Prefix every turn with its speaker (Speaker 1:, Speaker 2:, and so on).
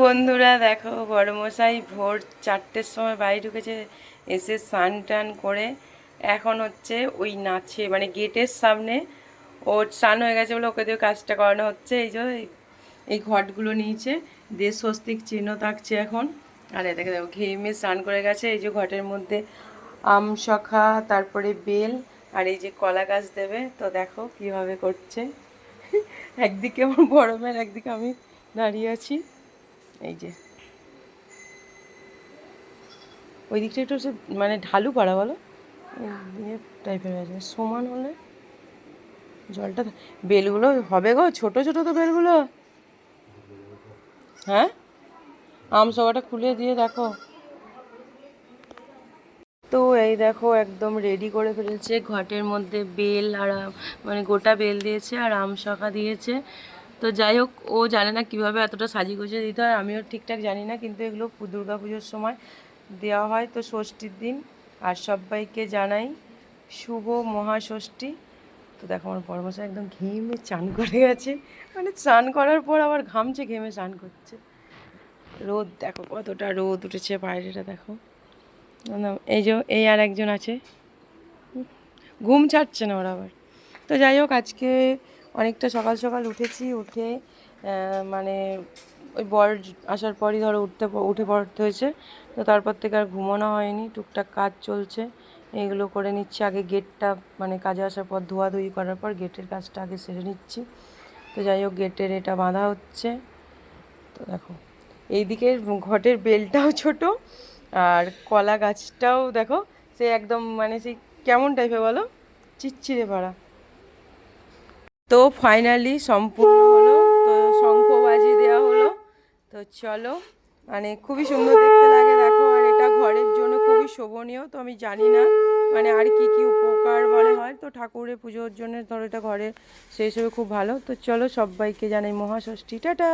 Speaker 1: বন্ধুরা দেখো, বড়মশাই ভোর 4টের সময় বাড়ি ঢুকেছে, এসে স্নান টান করে এখন হচ্ছে ওই নাচে, মানে গেটের সামনে ওর স্নান হয়ে গেছে বলে ওকে দিয়ে কাজটা করানো হচ্ছে। এই যে এই ঘটগুলো নিয়েছে, দিয়ে স্বস্তিক চিহ্ন থাকছে এখন। আর এটাকে দেখো ঘেমে স্নান করে গেছে। এই যে ঘটের মধ্যে আম শখা, তারপরে বেল, আর এই যে কলা গাছ দেবে। তো দেখো কীভাবে করছে। একদিকে আমার বড় মেয়ের, একদিকে আমি দাঁড়িয়ে আছি। এই যে ওই দিকটা একটু মানে ঢালু পাড়া বলো, ইয়ে টাইপের আছে, সমান হলে জলটা। বেলগুলো হবে গো, ছোট ছোট তো বেলগুলো। হ্যাঁ, আম সবাটা খুলে দিয়ে দেখো। তো এই দেখো একদম রেডি করে ফেলেছে, ঘটের মধ্যে বেল আর মানে গোটা বেল দিয়েছে আর আম শাখা দিয়েছে। তো যাই হোক, ও জানে না কীভাবে এতটা সাজি গুছিয়ে দিতে হয়, আমিও ঠিকঠাক জানি না, কিন্তু এগুলো দুর্গা পুজোর সময় দেওয়া হয়, তো ষষ্ঠীর দিন। আর সবাইকে জানাই শুভ মহাষষ্ঠী। তো দেখো আমার বড়মশাই একদম ঘেমে চান করে গেছে, মানে চান করার পর আবার ঘামছে, ঘেমে চান করছে। রোদ দেখো কতটা রোদ উঠেছে বাইরেটা দেখো। এই যে এই আর একজন আছে, ঘুম ছাড়ছে না ওরা আবার। তো যাই হোক, আজকে অনেকটা সকাল সকাল উঠেছি, উঠে মানে ওই বর আসার পরই ধরো উঠে পড়তে হয়েছে। তো তারপর থেকে আর ঘুমোনো হয়নি, টুকটাক কাজ চলছে, এইগুলো করে নিচ্ছি। আগে গেটটা মানে কাজে আসার পর ধোয়াধুয়ি করার পর গেটের কাজটা আগে সেরে নিচ্ছি। তো যাই হোক, গেটের এটা বাঁধা হচ্ছে। তো দেখো এইদিকে ঘটের বেলটাও ছোট, আর কলা গাছটাও দেখো সে একদম মানে সেই কেমন টাইপের বলো, চিচ্ছিরে পাড়া। তো ফাইনালি সম্পূর্ণ হলো, তো শঙ্খ বাজি দেওয়া হলো। তো চলো, মানে খুবই সুন্দর দেখতে লাগে দেখো, আর এটা ঘরের জন্য খুবই শোভনীয়। তো আমি জানি না মানে আর কি কি উপকার বলে হয়, তো ঠাকুরের পুজোর জন্য ধরো এটা ঘরে সেই হিসেবে খুব ভালো। তো চলো, সবাইকে জানাই মহাষষ্ঠী, টাটা।